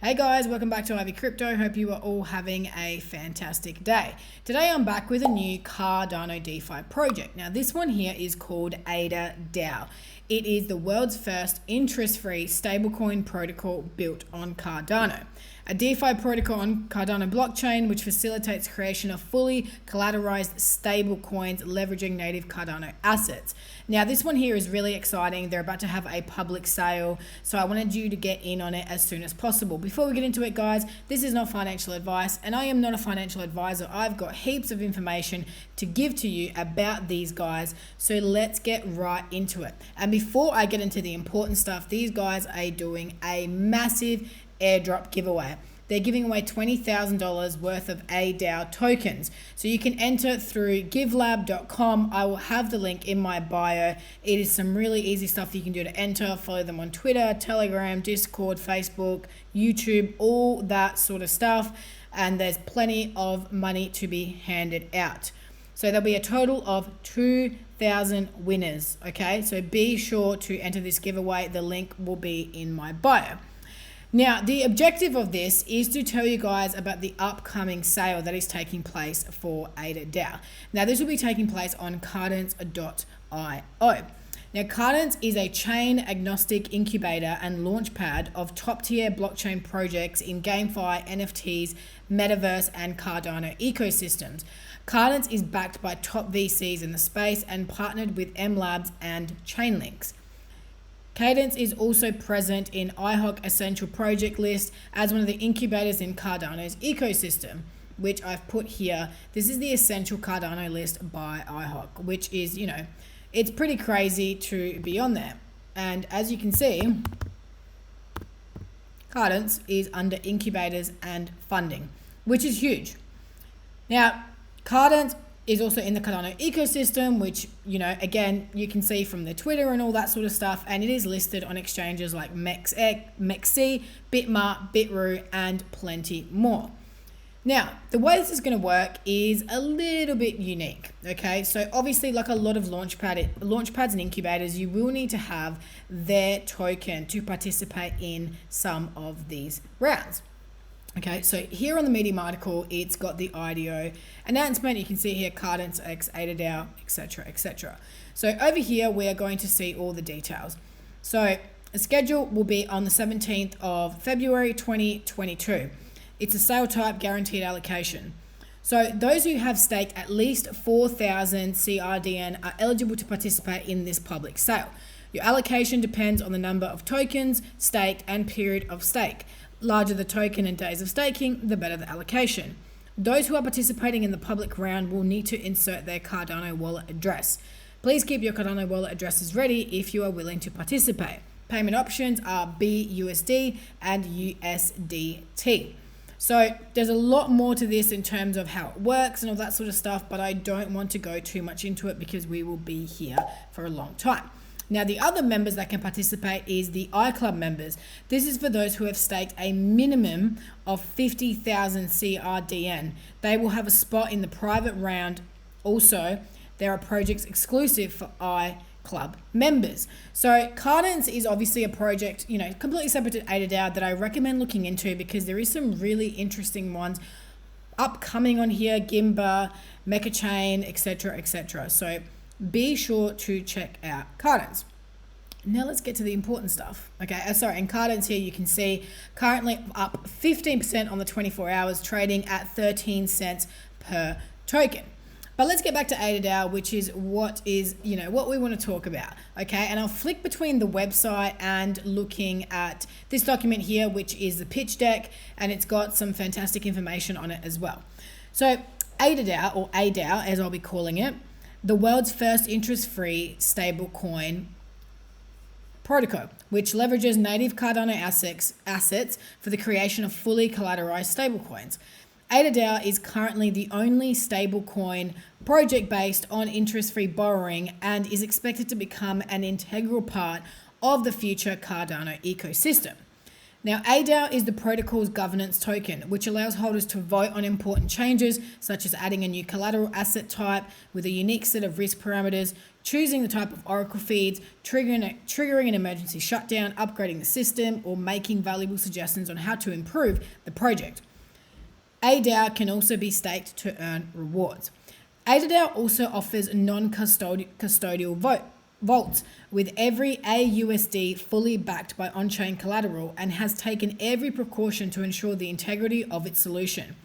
Hey guys, welcome back to Ivy Crypto. Hope you are all having a fantastic day. Today I'm back with a new Cardano DeFi project. Now this one here is called Adadao. It is the world's first interest-free stablecoin protocol built on Cardano. A DeFi protocol on Cardano blockchain which facilitates creation of fully collateralized stable coins leveraging native Cardano assets. Now this one here is really exciting. They're about to have a public sale, so I wanted you to get in on it as soon as possible. Before we get into it, guys, this is not financial advice and I am not a financial advisor. I've got heaps of information to give to you about these guys, so let's get right into it. And before I get into the important stuff, these guys are doing a massive airdrop giveaway. They're giving away $20,000 worth of Adadao tokens. So you can enter through givelab.com. I will have the link in my bio. It is some really easy stuff you can do to enter. Follow them on Twitter, Telegram, Discord, Facebook, YouTube, all that sort of stuff. And there's plenty of money to be handed out. So there'll be a total of 2,000 winners. Okay, so be sure to enter this giveaway. The link will be in my bio. Now, the objective of this is to tell you guys about the upcoming sale that is taking place for Adadao. Now, this will be taking place on Cadence.io. Now, Cadence is a chain agnostic incubator and launchpad of top-tier blockchain projects in GameFi, NFTs, Metaverse, and Cardano ecosystems. Cadence is backed by top VCs in the space and partnered with M Labs and Chainlinks. Cadence is also present in iHawk Essential Project List as one of the incubators in Cardano's ecosystem, which I've put here. This is the Essential Cardano list by iHawk, which is, it's pretty crazy to be on there. And as you can see, Cadence is under incubators and funding, which is huge. Now, Cadence is also in the Cardano ecosystem, which, again, you can see from the Twitter and all that sort of stuff. And it is listed on exchanges like MEXC, Bitmart, Bitrue, and plenty more. Now, the way this is going to work is a little bit unique, okay? So obviously, like a lot of launchpads and incubators, you will need to have their token to participate in some of these rounds. Okay, so here on the Medium article, it's got the IDO announcement. You can see here Cadence X, Adadao, etc., etc. So over here, we are going to see all the details. So the schedule will be on the 17th of February 2022. It's a sale type guaranteed allocation. So those who have staked at least 4,000 CRDN are eligible to participate in this public sale. Your allocation depends on the number of tokens staked and period of stake. Larger the token and days of staking, the better the allocation. Those who are participating in the public round will need to insert their Cardano wallet address. Please keep your Cardano wallet addresses ready if you are willing to participate. Payment options are BUSD and USDT. So there's a lot more to this in terms of how it works and all that sort of stuff, but I don't want to go too much into it because we will be here for a long time. Now, the other members that can participate is the iClub members. This is for those who have staked a minimum of 50,000 CRDN. They will have a spot in the private round. Also, there are projects exclusive for iClub members. So Cadence is obviously a project, completely separate to Adadao that I recommend looking into because there is some really interesting ones upcoming on here, Gimba, Mechachain, etc., etc. So be sure to check out Cadence. Now let's get to the important stuff. Okay, and Cadence here you can see currently up 15% on the 24 hours, trading at 13 cents per token. But let's get back to Adadao, which is what we want to talk about. Okay, and I'll flick between the website and looking at this document here, which is the pitch deck, and it's got some fantastic information on it as well. So Adadao, or Adadao as I'll be calling it, the world's first interest-free stablecoin protocol, which leverages native Cardano assets for the creation of fully collateralized stablecoins. Adadao is currently the only stablecoin project based on interest-free borrowing and is expected to become an integral part of the future Cardano ecosystem. Now, ADAO is the protocol's governance token, which allows holders to vote on important changes, such as adding a new collateral asset type with a unique set of risk parameters, choosing the type of Oracle feeds, triggering an emergency shutdown, upgrading the system, or making valuable suggestions on how to improve the project. ADAO can also be staked to earn rewards. Adadao also offers non-custodial vaults with every AUSD fully backed by on-chain collateral and has taken every precaution to ensure the integrity of its solution.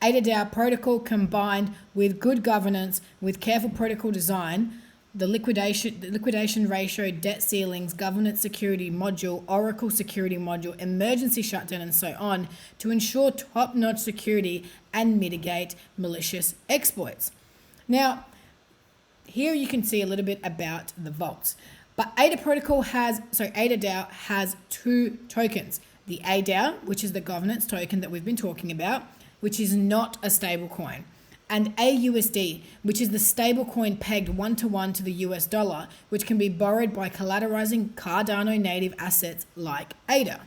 Adadao protocol combined with good governance with careful protocol design, the liquidation ratio, debt ceilings, governance security module, Oracle security module, emergency shutdown, and so on to ensure top-notch security and mitigate malicious exploits. Now, here you can see a little bit about the vaults. But Adadao has two tokens. The ADAO, which is the governance token that we've been talking about, which is not a stablecoin, and AUSD, which is the stablecoin pegged 1-to-1 to the US dollar, which can be borrowed by collateralizing Cardano native assets like ADA.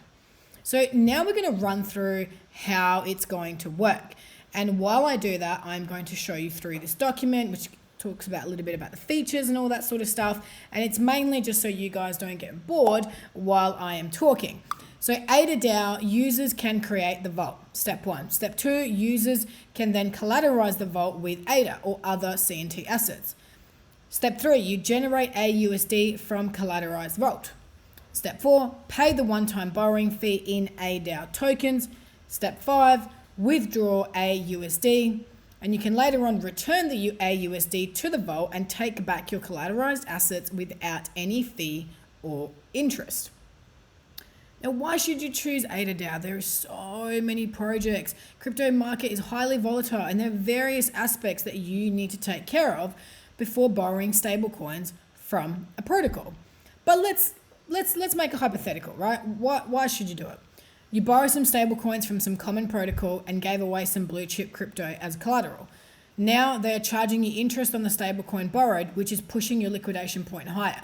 So now we're going to run through how it's going to work. And while I do that, I'm going to show you through this document, which talks about a little bit about the features and all that sort of stuff. And it's mainly just so you guys don't get bored while I am talking. So Adadao users can create the vault, step 1. Step 2, users can then collateralize the vault with ADA or other CNT assets. Step 3, you generate AUSD from collateralized vault. Step 4, pay the one-time borrowing fee in ADAO tokens. Step 5, withdraw AUSD. And you can later on return the AUSD to the vault and take back your collateralized assets without any fee or interest. Now, why should you choose Adadao? There are so many projects. Crypto market is highly volatile, and there are various aspects that you need to take care of before borrowing stablecoins from a protocol. But let's make a hypothetical, right? Why should you do it? You borrow some stablecoins from some common protocol and gave away some blue chip crypto as collateral. Now they are charging you interest on the stablecoin borrowed, which is pushing your liquidation point higher.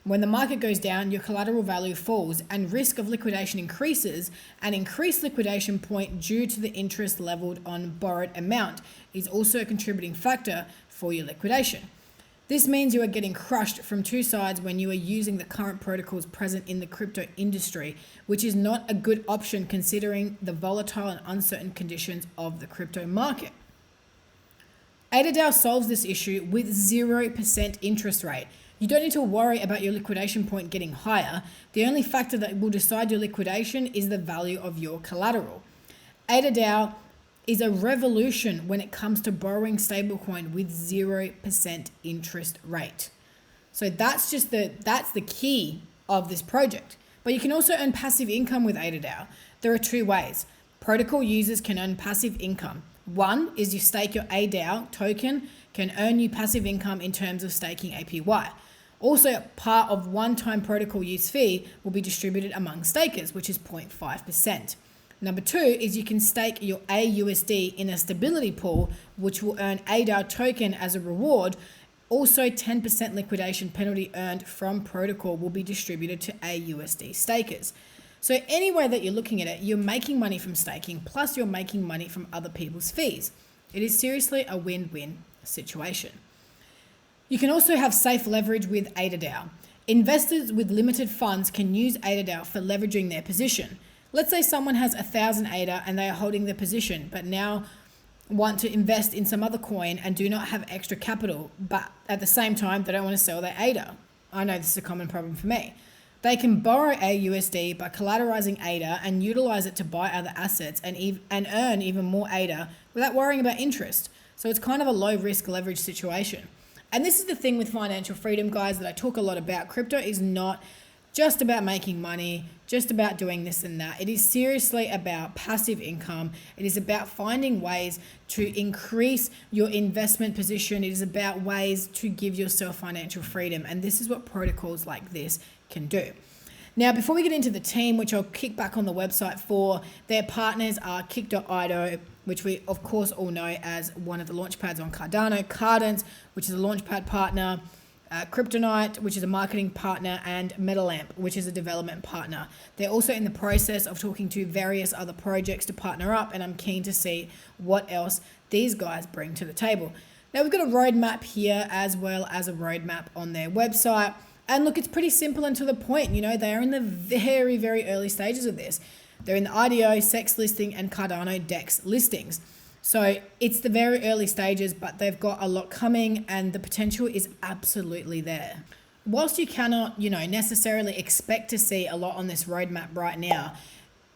When the market goes down, your collateral value falls and risk of liquidation increases. An increased liquidation point due to the interest leveled on borrowed amount is also a contributing factor for your liquidation. This means you are getting crushed from two sides when you are using the current protocols present in the crypto industry, which is not a good option considering the volatile and uncertain conditions of the crypto market. Adadao solves this issue with 0% interest rate. You don't need to worry about your liquidation point getting higher. The only factor that will decide your liquidation is the value of your collateral. Adadao is a revolution when it comes to borrowing stablecoin with 0% interest rate. So that's the key of this project. But you can also earn passive income with Adadao. There are two ways. Protocol users can earn passive income. One is you stake your ADAO token can earn you passive income in terms of staking APY. Also, part of one-time protocol use fee will be distributed among stakers, which is 0.5%. Number 2 is you can stake your AUSD in a stability pool, which will earn ADAO token as a reward. Also, 10% liquidation penalty earned from protocol will be distributed to AUSD stakers. So any way that you're looking at it, you're making money from staking, plus you're making money from other people's fees. It is seriously a win-win situation. You can also have safe leverage with Adadao. Investors with limited funds can use Adadao for leveraging their position. Let's say someone has 1,000 ADA and they are holding their position, but now want to invest in some other coin and do not have extra capital, but at the same time, they don't want to sell their ADA. I know this is a common problem for me. They can borrow AUSD by collateralizing ADA and utilize it to buy other assets and earn even more ADA without worrying about interest. So it's kind of a low risk leverage situation. And this is the thing with financial freedom, guys, that I talk a lot about. Crypto is not just about making money, just about doing this and that. It is seriously about passive income. It is about finding ways to increase your investment position. It is about ways to give yourself financial freedom. And this is what protocols like this can do. Now, before we get into the team, which I'll kick back on the website for, their partners are Kick.io, which we of course all know as one of the launchpads on Cardano, Cardance, which is a launchpad partner, Kryptonite, which is a marketing partner, and MetaLamp, which is a development partner. They're also in the process of talking to various other projects to partner up, and I'm keen to see what else these guys bring to the table. Now we've got a roadmap here as well as a roadmap on their website. And look, it's pretty simple and to the point. You know, they are in the very, very early stages of this. They're in the IDO, SEX listing, and Cardano DEX listings. So it's the very early stages, but they've got a lot coming and the potential is absolutely there. Whilst you cannot, necessarily expect to see a lot on this roadmap right now,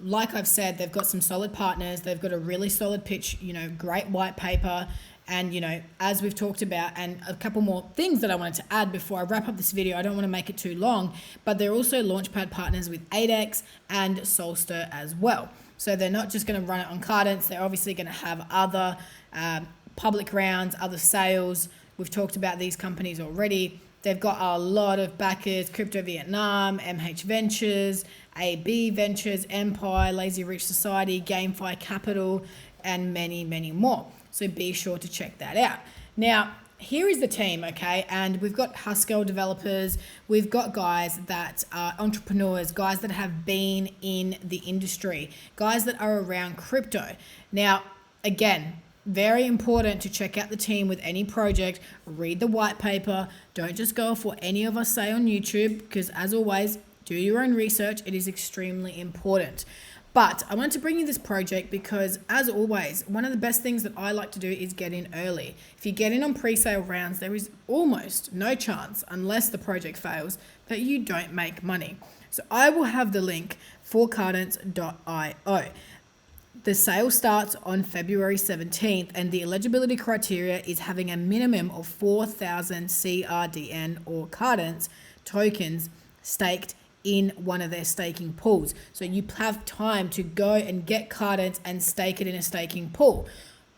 like I've said, they've got some solid partners. They've got a really solid pitch, great white paper. And, as we've talked about, and a couple more things that I wanted to add before I wrap up this video. I don't want to make it too long, but they're also launchpad partners with ADEX and Solster as well. So they're not just going to run it on Cardano. They're obviously going to have other public rounds, other sales. We've talked about these companies already. They've got a lot of backers: Crypto Vietnam, MH Ventures, AB Ventures, Empire, Lazy Rich Society, GameFi Capital, and many, many more. So be sure to check that out. Now, here is the team, okay? And we've got Haskell developers. We've got guys that are entrepreneurs, guys that have been in the industry, guys that are around crypto. Now, again, very important to check out the team with any project. Read the white paper. Don't just go for what any of us say on YouTube, because as always, do your own research. It is extremely important. But I wanted to bring you this project because, as always, one of the best things that I like to do is get in early. If you get in on pre-sale rounds, there is almost no chance, unless the project fails, that you don't make money. So I will have the link for Cardano.io. The sale starts on February 17th, and the eligibility criteria is having a minimum of 4,000 CRDN or Cardano tokens staked in one of their staking pools. So you have time to go and get Cardano and stake it in a staking pool.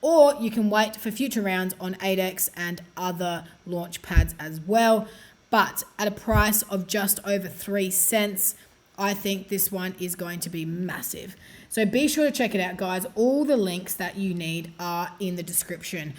Or you can wait for future rounds on ADEX and other launch pads as well. But at a price of just over 3 cents, I think this one is going to be massive. So be sure to check it out, guys. All the links that you need are in the description.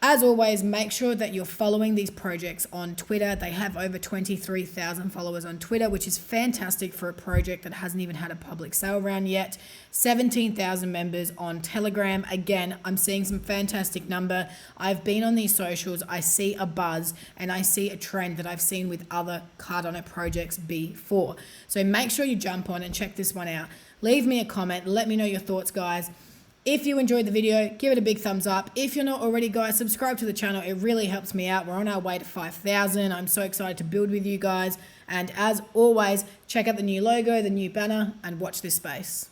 As always, make sure that you're following these projects on Twitter. They have over 23,000 followers on Twitter, which is fantastic for a project that hasn't even had a public sale round yet. 17,000 members on Telegram. Again, I'm seeing some fantastic number. I've been on these socials. I see a buzz and I see a trend that I've seen with other Cardano projects before. So make sure you jump on and check this one out. Leave me a comment. Let me know your thoughts, guys. If you enjoyed the video, give it a big thumbs up. If you're not already, guys, subscribe to the channel. It really helps me out. We're on our way to 5,000. I'm so excited to build with you guys. And as always, check out the new logo, the new banner, and watch this space.